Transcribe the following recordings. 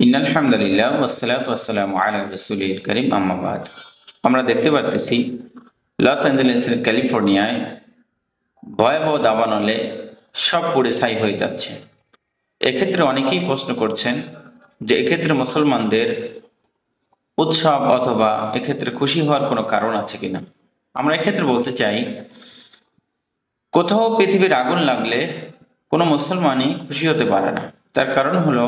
ইন্নাল হামদুলিল্লাহ ওয়াসসালাতু ওয়াসসালামু আলা রাসূলিল কারীম আম্মা বাদ। আমরা দেখতে পাচ্ছি লস অ্যাঞ্জেলেসের ক্যালিফোর্নিয়ায় ভয়াবহ দাবানলে সব পুড়ে ছাই হয়ে যাচ্ছে। এক্ষেত্রে অনেকেই প্রশ্ন করছেন যে এক্ষেত্রে মুসলমানদের উৎসব অথবা এক্ষেত্রে খুশি হওয়ার কোনো কারণ আছে কিনা। আমরা এক্ষেত্রে বলতে চাই, কোথাও পৃথিবীর আগুন লাগলে কোনো মুসলমানই খুশি হতে পারে না। তার কারণ হলো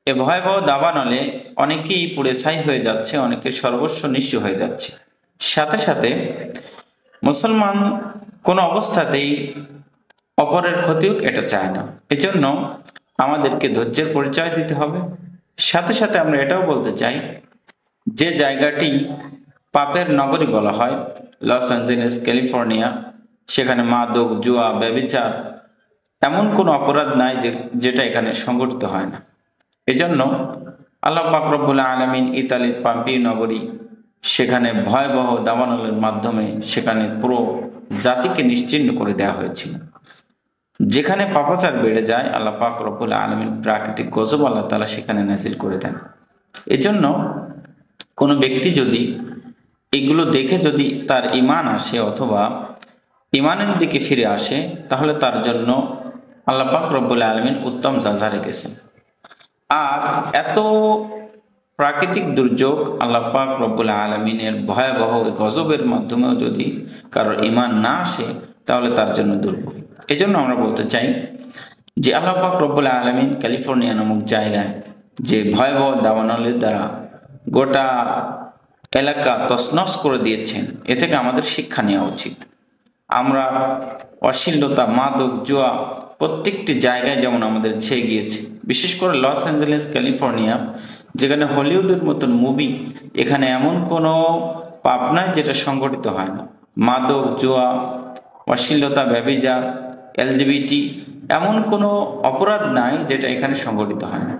এ ভয়াবহ দাবানলে অনেকেই পুড়ে ছাই হয়ে যাচ্ছে, অনেকের সর্বস্ব নিঃস্ব হয়ে যাচ্ছে। সাথে সাথে মুসলমান কোনো অবস্থাতেই অপরের ক্ষতি হোক এটা চায় না। এজন্য আমাদেরকে ধৈর্যের পরিচয় দিতে হবে। সাথে সাথে আমরা এটাও বলতে চাই, যে জায়গাটি পাপের নগরী বলা হয় লস অ্যাঞ্জেলেস ক্যালিফোর্নিয়া, সেখানে মাদক, জুয়া, ব্যভিচার এমন কোনো অপরাধ নাই যেটা এখানে সংঘটিত হয় না। এজন্য আল্লাহ পাক রব্বুল আলামিন ইতালির পাম্পি নগরী, সেখানে ভয়াবহ দাবানলের মাধ্যমে সেখানে পুরো জাতিকে নিশ্চিহ্ন করে দেওয়া হয়েছিল। যেখানে পাপাচার বেড়ে যায়, আল্লাহ পাক রব্বুল আলামিন প্রাকৃতিক গজব আল্লাহ তাআলা সেখানে নাজিল করে দেন। এজন্য কোনো ব্যক্তি যদি এগুলো দেখে যদি তার ঈমান আসে অথবা ঈমানের দিকে ফিরে আসে, তাহলে তার জন্য আল্লাহ পাক রব্বুল আলামিন উত্তম যাজা রেখেছেন। আর এত প্রাকৃতিক দুর্যোগ আল্লাহ পাক রব্বুল আলামিনের ভয়াবহ গজবের মাধ্যমেও যদি কারোর ঈমান না আসে, তাহলে তার জন্য দুর্ভোগ। এজন্য আমরা বলতে চাই যে আল্লাহ পাক রব্বুল আলামিন ক্যালিফোর্নিয়া নামক জায়গায় যে ভয়াবহ দাবানলের দ্বারা গোটা এলাকা তছনছ করে দিয়েছেন, এ থেকে আমাদের শিক্ষা নেওয়া উচিত। আমরা অশ্লীলতা, মাদক, জুয়া প্রত্যেকটি জায়গায় যেমন আমাদের ছেয়ে গিয়েছে, বিশেষ করে লস অ্যাঞ্জেলেস ক্যালিফোর্নিয়া, যেখানে হলিউডের মতন মুভি, এখানে এমন কোনো পাপ নাই যেটা সংগঠিত হয় না। মাদক, জুয়া, অশ্লীলতা, ব্যভিচার, এলজিবিটি এমন কোনো অপরাধ নাই যেটা এখানে সংগঠিত হয় না।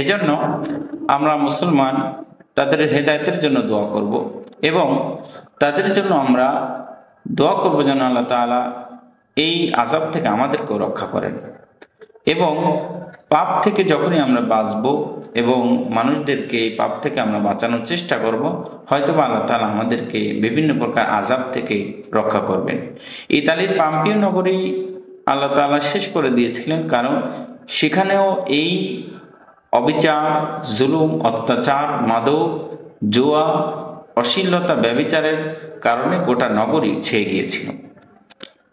এজন্য আমরা মুসলমান তাদের হেদায়েতের জন্য দোয়া করব এবং তাদের জন্য আমরা দোয়া করবো যেন আল্লাহ তাআলা এই আযাব থেকে আমাদেরকেও রক্ষা করেন। এবং পাপ থেকে যখনই আমরা বাঁচব এবং মানুষদেরকে এই পাপ থেকে আমরা বাঁচানোর চেষ্টা করব, হয়তোবা আল্লাহ তাআলা আমাদেরকে বিভিন্ন প্রকার আযাব থেকে রক্ষা করবেন। ইতালির পাম্পি নগরী আল্লাহ তাআলা শেষ করে দিয়েছিলেন, কারণ সেখানেও এই অবিচার, জুলুম, অত্যাচার, মাদক, জুয়া, অশ্লীলতা, ব্যভিচারের কারণে গোটা নগরী ছেয়ে গিয়েছিল।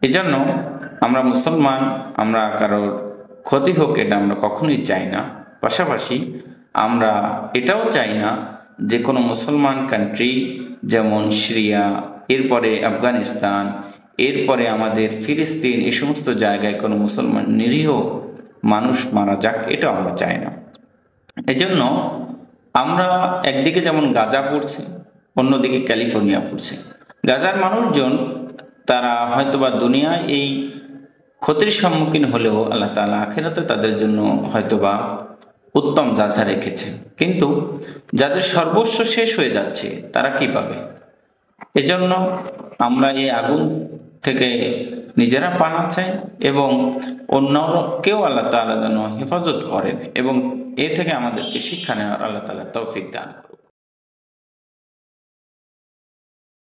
এজন্য আমরা মুসলমান, আমরা কারোর ক্ষতি হোক এটা আমরা কখনোই চাই না। পাশাপাশি আমরা এটাও চাই না যে কোনো মুসলমান কান্ট্রি যেমন সিরিয়া, এরপরে আফগানিস্তান, এরপরে আমাদের ফিলিস্তিন, এই সমস্ত জায়গায় কোনো মুসলমান নিরীহ মানুষ মারা যাক, এটাও আমরা চাই না। এজন্য আমরা একদিকে যেমন গাজা পড়ছে, অন্যদিকে ক্যালিফোর্নিয়া পড়ছে। গাজার মানুষজন তারা হয়তোবা দুনিয়ায় এই ক্ষতির সম্মুখীন হলেও আল্লাহ তাআলা আখিরাতে তাদের জন্য হয়তোবা উত্তম যাজা রেখেছেন। কিন্তু যাদের সর্বস্ব শেষ হয়ে যাচ্ছে, তারা কি পাবে? এজন্য আমরা এই আগুন থেকে নিজেরা পানা চাই এবং অন্যকেও আল্লাহ তাআলা যেন হেফাজত করেন এবং এ থেকে আমাদেরকে শিক্ষা নেওয়ার আল্লাহ তাআলা তৌফিক দান করুন।